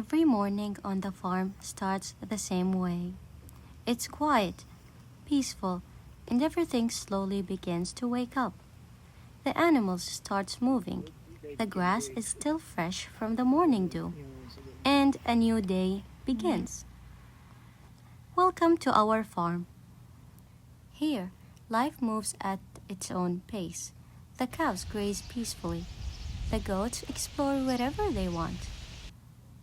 Every morning on the farm starts the same way. It's quiet, peaceful, and everything slowly begins to wake up. The animals start moving. The grass is still fresh from the morning dew, and a new day begins. Welcome to our farm. Here, life moves at its own pace. The cows graze peacefully. The goats explore wherever they want.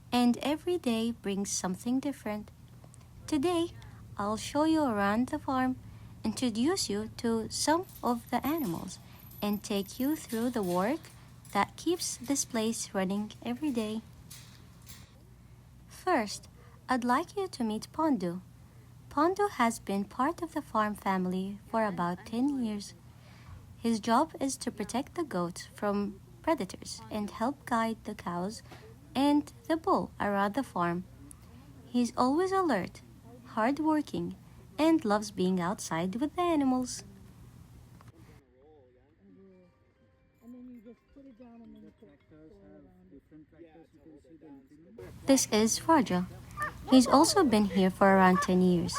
And every day brings something different. Today, I'll show you around the farm, introduce you to some of the animals, and take you through the work that keeps this place running every day. First, I'd like you to meet Pondu. Pondu has been part of the farm family for about 10 years. His job is to protect the goats from predators and help guide the cows and the bull around the farm. He's always alert, hardworking, and loves being outside with the animals. This is Raja. He's also been here for around 10 years.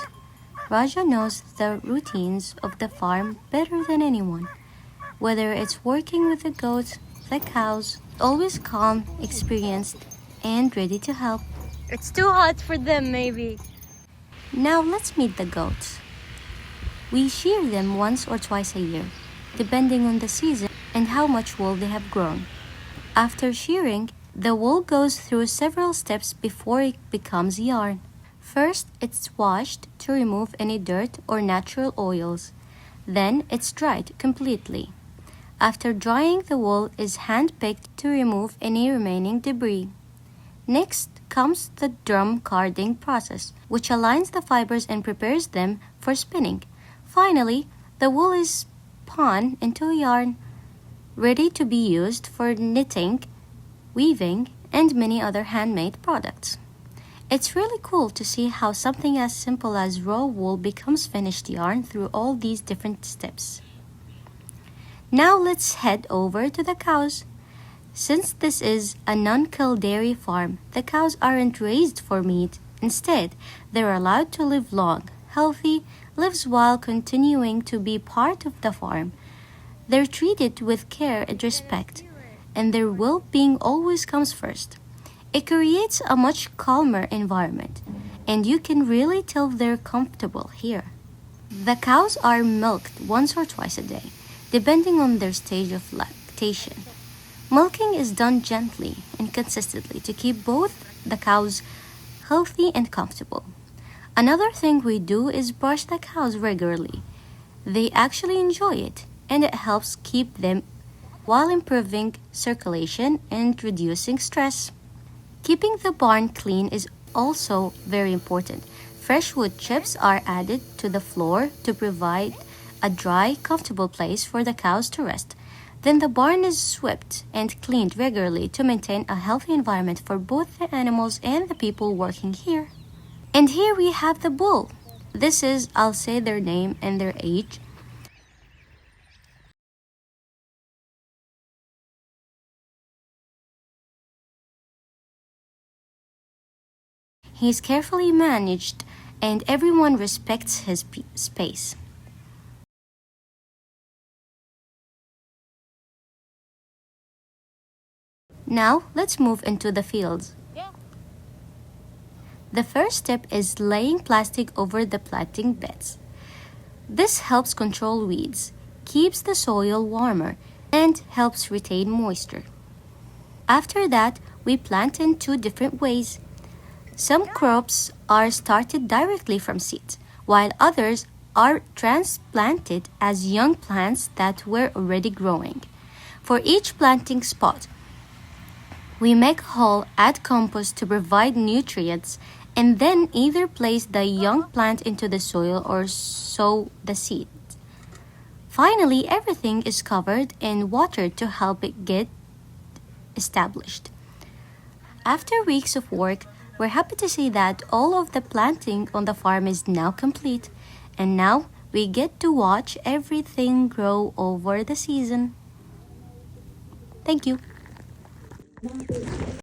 Raja knows the routines of the farm better than anyone. Whether it's working with the goats, the cows, always calm, experienced, and ready to help. It's too hot for them, maybe. Now let's meet the goats. We shear them once or twice a year, depending on the season and how much wool they have grown. After shearing, the wool goes through several steps before it becomes yarn. First, it's washed to remove any dirt or natural oils. Then it's dried completely. After drying, the wool is hand-picked to remove any remaining debris. Next comes the drum carding process, which aligns the fibers and prepares them for spinning. Finally, the wool is spun into yarn, ready to be used for knitting, weaving, and many other handmade products. It's really cool to see how something as simple as raw wool becomes finished yarn through all these different steps. Now let's head over to the cows. Since this is a non-kill dairy farm, the cows aren't raised for meat. Instead, they're allowed to live long, healthy lives while continuing to be part of the farm. They're treated with care and respect, and their well-being always comes first. It creates a much calmer environment, and you can really tell they're comfortable here. The cows are milked once or twice a day, depending on their stage of lactation. Milking is done gently and consistently to keep both the cows healthy and comfortable. Another thing we do is brush the cows regularly. They actually enjoy it, and it helps keep them while improving circulation and reducing stress. Keeping the barn clean is also very important. Fresh wood chips are added to the floor to provide a dry, comfortable place for the cows to rest. Then the barn is swept and cleaned regularly to maintain a healthy environment for both the animals and the people working here. And here we have the bull. This is, I'll say their name and their age. He's carefully managed and everyone respects his space. Now, let's move into the fields. The first step is laying plastic over the planting beds. This helps control weeds, keeps the soil warmer, and helps retain moisture. After that, we plant in two different ways. Some crops are started directly from seeds, while others are transplanted as young plants that were already growing. For each planting spot, we make a hole, add compost to provide nutrients, and then either place the young plant into the soil or sow the seed. Finally, everything is covered and watered to help it get established. After weeks of work, we're happy to see that all of the planting on the farm is now complete, and now we get to watch everything grow over the season. Thank you.